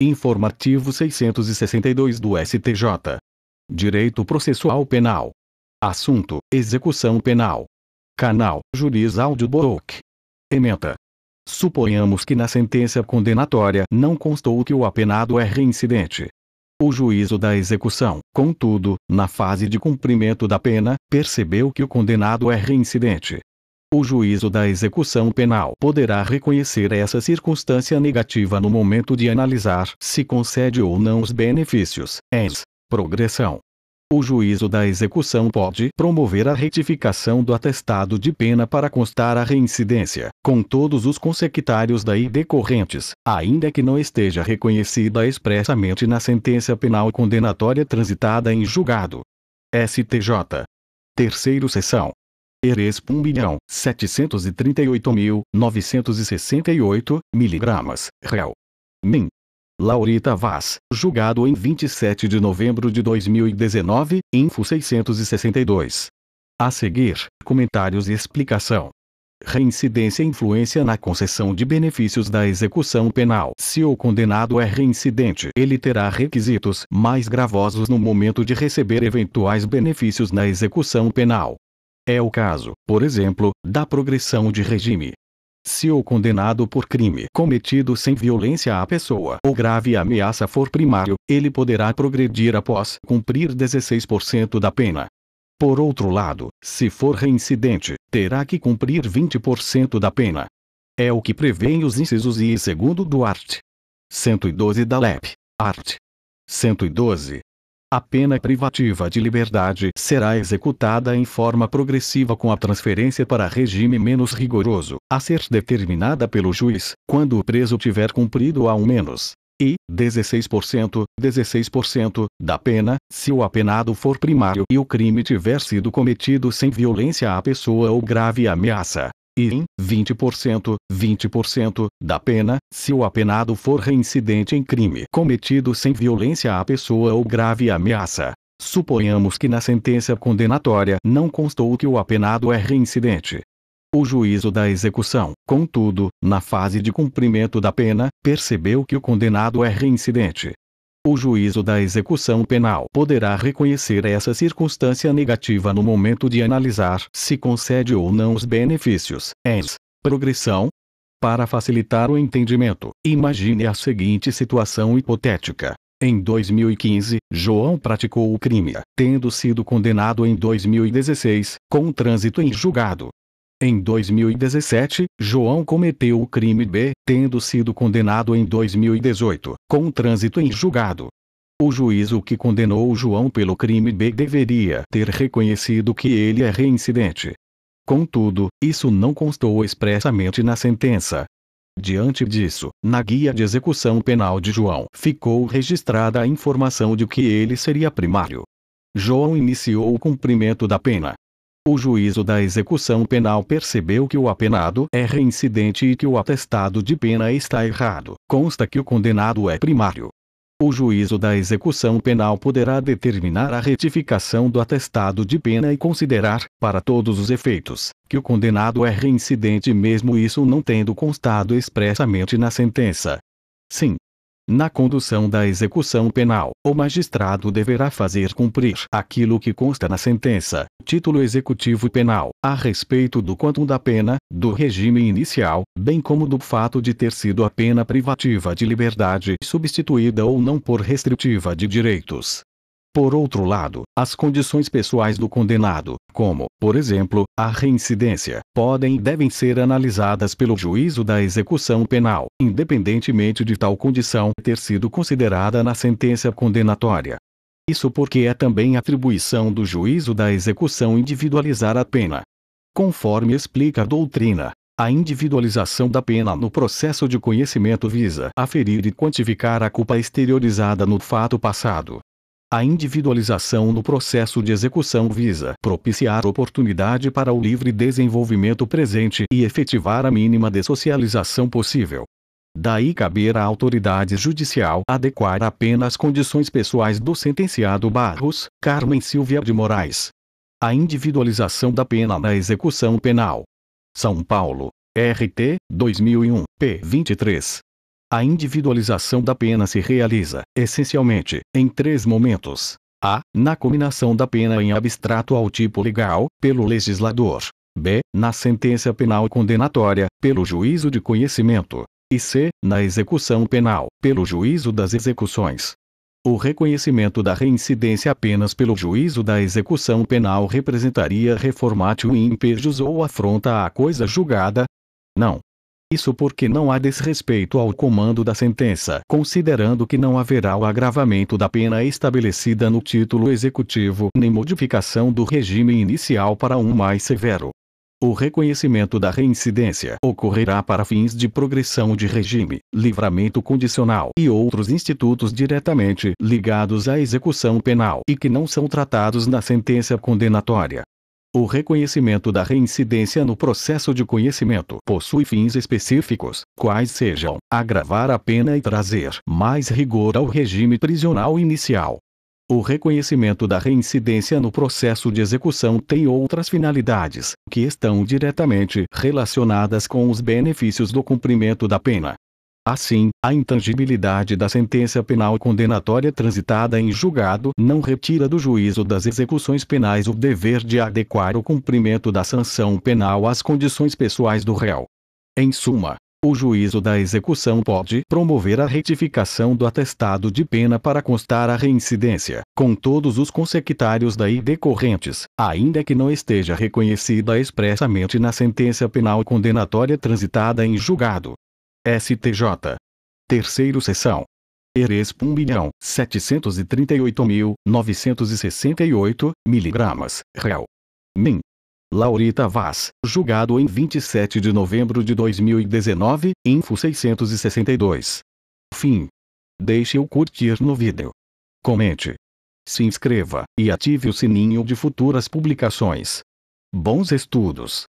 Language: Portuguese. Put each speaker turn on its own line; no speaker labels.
Informativo 662 do STJ. Direito Processual Penal. Assunto: Execução Penal. Canal: Juiz Áudio Book. Ementa. Suponhamos que na sentença condenatória não constou que o apenado é reincidente. O juízo da execução, contudo, na fase de cumprimento da pena, percebeu que o condenado é reincidente. O juízo da execução penal poderá reconhecer essa circunstância negativa no momento de analisar se concede ou não os benefícios, ens. Progressão. O juízo da execução pode promover a retificação do atestado de pena para constar a reincidência, com todos os consecutários daí decorrentes, ainda que não esteja reconhecida expressamente na sentença penal condenatória transitada em julgado. STJ. Terceiro Seção. Eres 1.738.968 mg, réu. Min. Laurita Vaz, julgado em 27 de novembro de 2019, info 662. A seguir, comentários e explicação. Reincidência influência na concessão de benefícios da execução penal. Se o condenado é reincidente, ele terá requisitos mais gravosos no momento de receber eventuais benefícios na execução penal. É o caso, por exemplo, da progressão de regime. Se o condenado por crime cometido sem violência à pessoa ou grave ameaça for primário, ele poderá progredir após cumprir 16% da pena. Por outro lado, se for reincidente, terá que cumprir 20% da pena. É o que prevêem os incisos I e segundo do art. 112 da LEP. Art. 112. A pena privativa de liberdade será executada em forma progressiva com a transferência para regime menos rigoroso, a ser determinada pelo juiz, quando o preso tiver cumprido ao menos 16% da pena, se o apenado for primário e o crime tiver sido cometido sem violência à pessoa ou grave ameaça. E 20% da pena, se o apenado for reincidente em crime cometido sem violência à pessoa ou grave ameaça. Suponhamos que na sentença condenatória não constou que o apenado é reincidente. O juízo da execução, contudo, na fase de cumprimento da pena, percebeu que o condenado é reincidente. O juízo da execução penal poderá reconhecer essa circunstância negativa no momento de analisar se concede ou não os benefícios, ens. Progressão. Para facilitar o entendimento, imagine a seguinte situação hipotética. Em 2015, João praticou o crime, tendo sido condenado em 2016, com trânsito em julgado. Em 2017, João cometeu o crime B, tendo sido condenado em 2018, com trânsito em julgado. O juízo que condenou João pelo crime B deveria ter reconhecido que ele é reincidente. Contudo, isso não constou expressamente na sentença. Diante disso, na guia de execução penal de João, ficou registrada a informação de que ele seria primário. João iniciou o cumprimento da pena. O juízo da execução penal percebeu que o apenado é reincidente e que o atestado de pena está errado. Consta que o condenado é primário. O juízo da execução penal poderá determinar a retificação do atestado de pena e considerar, para todos os efeitos, que o condenado é reincidente mesmo isso não tendo constado expressamente na sentença. Sim. Na condução da execução penal, o magistrado deverá fazer cumprir aquilo que consta na sentença, título executivo penal, a respeito do quantum da pena, do regime inicial, bem como do fato de ter sido a pena privativa de liberdade substituída ou não por restritiva de direitos. Por outro lado, as condições pessoais do condenado, como, por exemplo, a reincidência, podem e devem ser analisadas pelo juízo da execução penal, independentemente de tal condição ter sido considerada na sentença condenatória. Isso porque é também atribuição do juízo da execução individualizar a pena. Conforme explica a doutrina, a individualização da pena no processo de conhecimento visa aferir e quantificar a culpa exteriorizada no fato passado. A individualização no processo de execução visa propiciar oportunidade para o livre desenvolvimento presente e efetivar a mínima dessocialização possível. Daí caber à autoridade judicial adequar a pena às condições pessoais do sentenciado Barros, Carmen Silvia de Moraes. A individualização da pena na execução penal. São Paulo, RT, 2001, p. 23. A individualização da pena se realiza, essencialmente, em 3 momentos. A. Na cominação da pena em abstrato ao tipo legal, pelo legislador. B. Na sentença penal condenatória, pelo juízo de conhecimento. E C. Na execução penal, pelo juízo das execuções. O reconhecimento da reincidência apenas pelo juízo da execução penal representaria reformatio impejus ou afronta à coisa julgada? Não. Isso porque não há desrespeito ao comando da sentença, considerando que não haverá o agravamento da pena estabelecida no título executivo nem modificação do regime inicial para um mais severo. O reconhecimento da reincidência ocorrerá para fins de progressão de regime, livramento condicional e outros institutos diretamente ligados à execução penal e que não são tratados na sentença condenatória. O reconhecimento da reincidência no processo de conhecimento possui fins específicos, quais sejam agravar a pena e trazer mais rigor ao regime prisional inicial. O reconhecimento da reincidência no processo de execução tem outras finalidades, que estão diretamente relacionadas com os benefícios do cumprimento da pena. Assim, a intangibilidade da sentença penal condenatória transitada em julgado não retira do juízo das execuções penais o dever de adequar o cumprimento da sanção penal às condições pessoais do réu. Em suma, o juízo da execução pode promover a retificação do atestado de pena para constar a reincidência, com todos os consequitários daí decorrentes, ainda que não esteja reconhecida expressamente na sentença penal condenatória transitada em julgado. STJ. Terceiro Seção. Eres 1.738.968 mg, réu. Min. Laurita Vaz, julgado em 27 de novembro de 2019, info 662. Fim. Deixe o curtir no vídeo. Comente. Se inscreva, e ative o sininho de futuras publicações. Bons estudos!